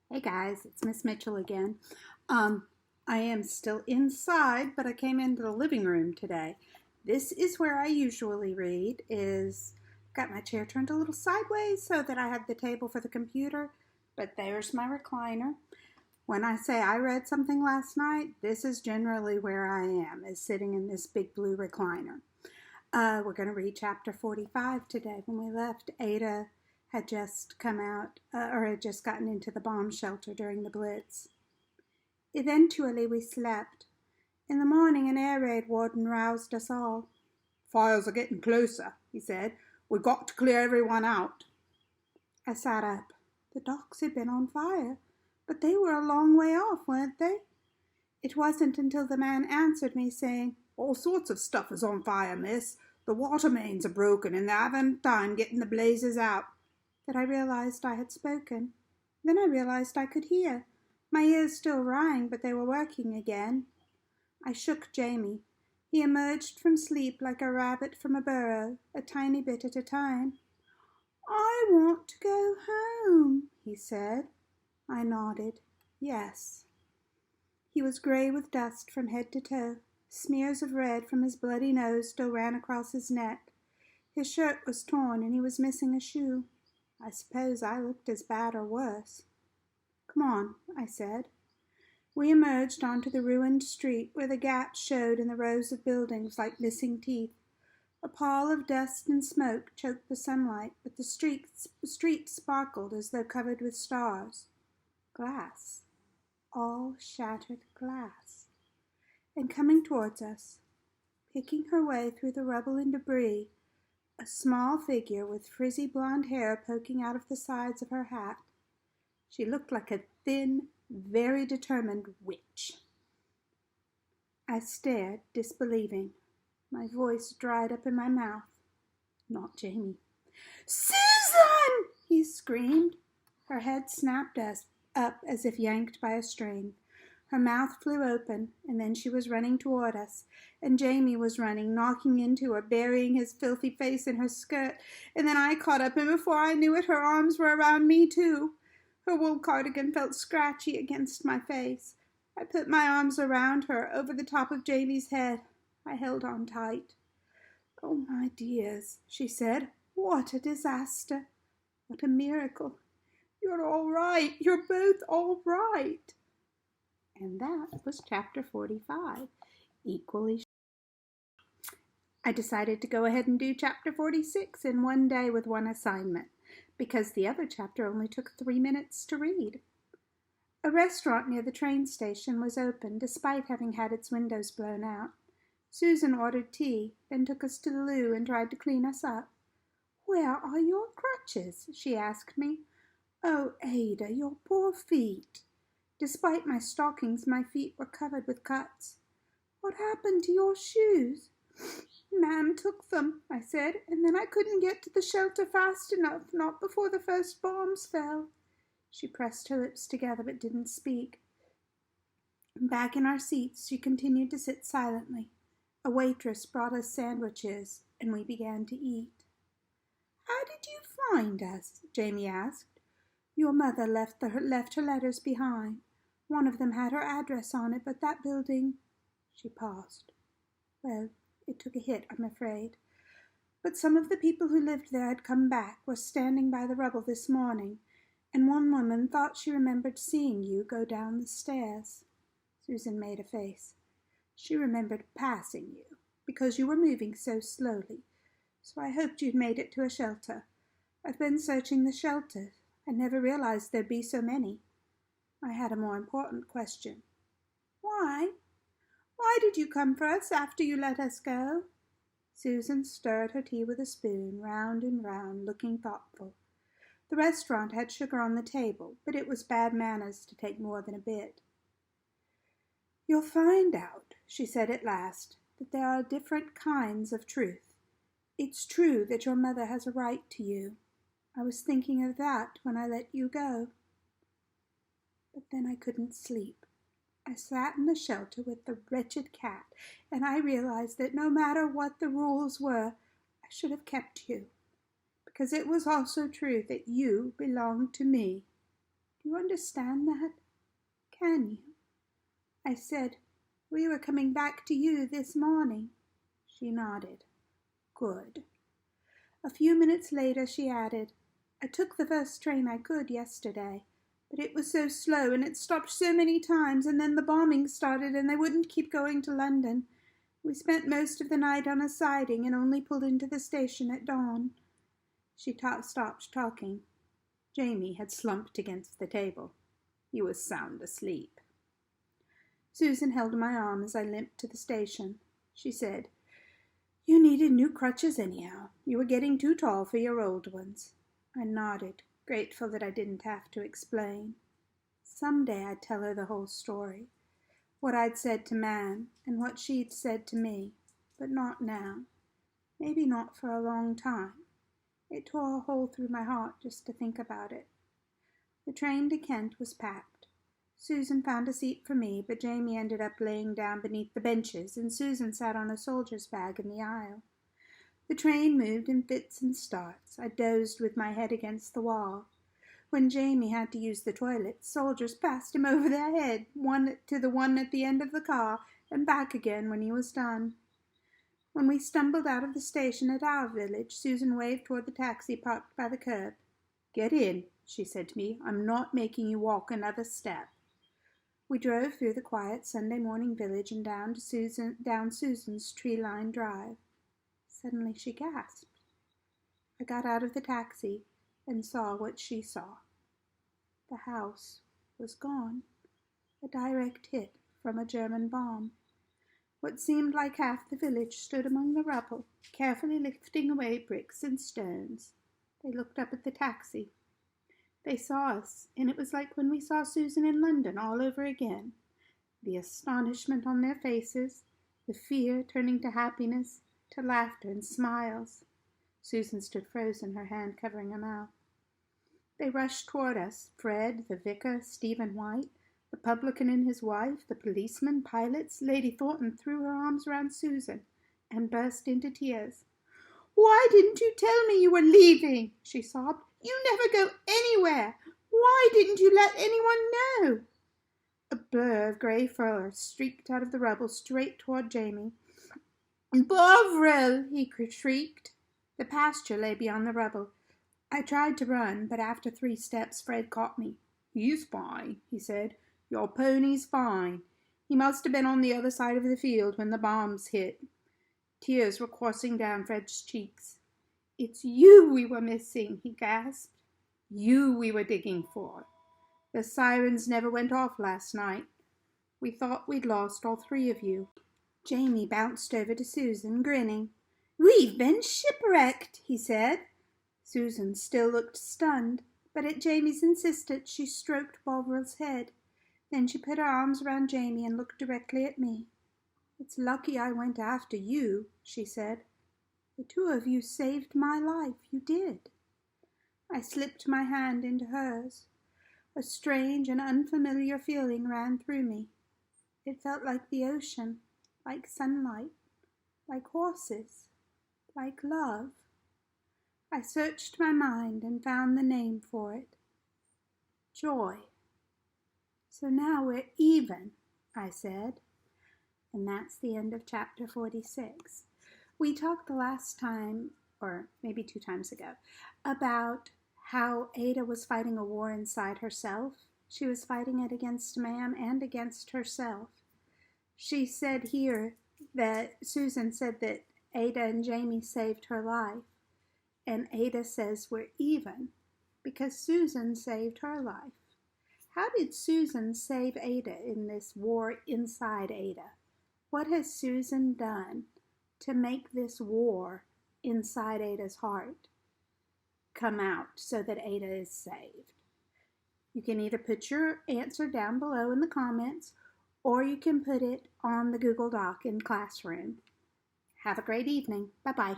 Hey guys, it's Miss Mitchell again. Um, I am still inside, but I came into the living room today. This is where I usually read. Got my chair turned a little sideways so that I have the table for the computer, but there's my recliner. When I say I read something last night, this is generally where I am, is sitting in this big blue recliner. We're going to read chapter 45 today. When we left, Ada had just come out, or had just gotten into the bomb shelter during the Blitz. Eventually, we slept. In the morning, an air raid warden roused us all. "Fires are getting closer," he said. "We've got to clear everyone out." I sat up. The docks had been on fire, but they were a long way off, weren't they? It wasn't until the man answered me, saying, "All sorts of stuff is on fire, miss. The water mains are broken and they're having time getting the blazes out," that I realized I had spoken. Then I realized I could hear. My ears still rang, but they were working again. I shook Jamie. He emerged from sleep like a rabbit from a burrow, a tiny bit at a time. "I want to go home," he said. I nodded. Yes. He was grey with dust from head to toe. Smears of red from his bloody nose still ran across his neck. His shirt was torn and he was missing a shoe. I suppose I looked as bad or worse. "Come on," I said. We emerged onto the ruined street where the gaps showed in the rows of buildings like missing teeth. A pall of dust and smoke choked the sunlight, but the street sparkled as though covered with stars. Glass. All shattered glass. And coming towards us, picking her way through the rubble and debris, a small figure with frizzy blonde hair poking out of the sides of her hat. She looked like a thin, very determined witch. I stared, disbelieving. My voice dried up in my mouth. Not Jamie. "Susan!" he screamed. Her head snapped up as if yanked by a string. Her mouth flew open, and then she was running toward us, and Jamie was running, knocking into her, burying his filthy face in her skirt, and then I caught up, and before I knew it, her arms were around me too. Her wool cardigan felt scratchy against my face. I put my arms around her, over the top of Jamie's head. I held on tight. "Oh, my dears," she said, "what a disaster! What a miracle! You're all right. You're both all right." And that was chapter 45, equally. I decided to go ahead and do chapter 46 in one day with one assignment, because the other chapter only took 3 minutes to read. A restaurant near the train station was open, despite having had its windows blown out. Susan ordered tea, then took us to the loo and tried to clean us up. "Where are your crutches?" she asked me. "Oh, Ada, your poor feet." Despite my stockings, my feet were covered with cuts. "What happened to your shoes?" "Ma'am took them," I said, "and then I couldn't get to the shelter fast enough, not before the first bombs fell." She pressed her lips together but didn't speak. Back in our seats, she continued to sit silently. A waitress brought us sandwiches, and we began to eat. "How did you find us?" Jamie asked. "Your mother left her letters behind. One of them had her address on it, but that building—" She paused. "Well, it took a hit, I'm afraid. But some of the people who lived there had come back, were standing by the rubble this morning, and one woman thought she remembered seeing you go down the stairs." Susan made a face. "She remembered passing you, because you were moving so slowly. So I hoped you'd made it to a shelter. I've been searching the shelters. I never realized there'd be so many. I had a more important question." "Why? Why did you come for us after you let us go?" Susan stirred her tea with a spoon, round and round, looking thoughtful. The restaurant had sugar on the table, but it was bad manners to take more than a bit. "You'll find out," she said at last, "that there are different kinds of truth. It's true that your mother has a right to you. I was thinking of that when I let you go. But then I couldn't sleep. I sat in the shelter with the wretched cat, and I realized that no matter what the rules were, I should have kept you, because it was also true that you belonged to me. You understand that? Can you? I said, we were coming back to you this morning. She nodded. Good. A few minutes later she added, I took the first train I could yesterday, but it was so slow and it stopped so many times, and then the bombing started and they wouldn't keep going to London. We spent most of the night on a siding and only pulled into the station at dawn. She stopped talking. Jamie had slumped against the table. He was sound asleep. Susan held my arm as I limped to the station. She said, You needed new crutches anyhow. You were getting too tall for your old ones. I nodded, grateful that I didn't have to explain. Someday I'd tell her the whole story, what I'd said to Man and what she'd said to me, but not now. Maybe not for a long time. It tore a hole through my heart just to think about it. The train to Kent was packed. Susan found a seat for me, but Jamie ended up laying down beneath the benches, and Susan sat on a soldier's bag in the aisle. The train moved in fits and starts. I dozed with my head against the wall. When Jamie had to use the toilet, soldiers passed him over their head, one to the one at the end of the car, and back again when he was done. When we stumbled out of the station at our village, Susan waved toward the taxi parked by the curb. Get in, she said to me. I'm not making you walk another step. We drove through the quiet Sunday morning village and down Susan's tree-lined drive. Suddenly she gasped. I got out of the taxi and saw what she saw. The house was gone. A direct hit from a German bomb. What seemed like half the village stood among the rubble, carefully lifting away bricks and stones. They looked up at the taxi. They saw us, and it was like when we saw Susan in London all over again. The astonishment on their faces, the fear turning to happiness, to laughter and smiles. Susan stood frozen, her hand covering her mouth. They rushed toward us, Fred, the vicar, Stephen White, the publican and his wife, the policeman, pilots. Lady Thornton threw her arms around Susan and burst into tears. Why didn't you tell me you were leaving? She sobbed. You never go anywhere. Why didn't you let anyone know? A blur of grey fur streaked out of the rubble straight toward Jamie. Bovril! He shrieked. The pasture lay beyond the rubble. I tried to run, but after 3 steps Fred caught me. He's fine, he said. Your pony's fine. He must have been on the other side of the field when the bombs hit. Tears were coursing down Fred's cheeks. It's you we were missing, he gasped. You we were digging for. The sirens never went off last night. We thought we'd lost all 3 of you. Jamie bounced over to Susan, grinning. We've been shipwrecked, he said. Susan still looked stunned, but at Jamie's insistence she stroked Bovril's head. Then she put her arms around Jamie and looked directly at me. It's lucky I went after you, she said. The 2 of you saved my life, you did. I slipped my hand into hers. A strange and unfamiliar feeling ran through me. It felt like the ocean, like sunlight, like horses, like love. I searched my mind and found the name for it. Joy. So now we're even, I said. And that's the end of chapter 46. We talked the last time, or maybe 2 times ago, about how Ada was fighting a war inside herself. She was fighting it against Man and against herself. She said here that Susan said that Ada and Jamie saved her life. And Ada says we're even because Susan saved her life. How did Susan save Ada in this war inside Ada? What has Susan done to make this war inside Ada's heart come out so that Ada is saved? You can either put your answer down below in the comments, or you can put it on the Google Doc in Classroom. Have a great evening. Bye-bye.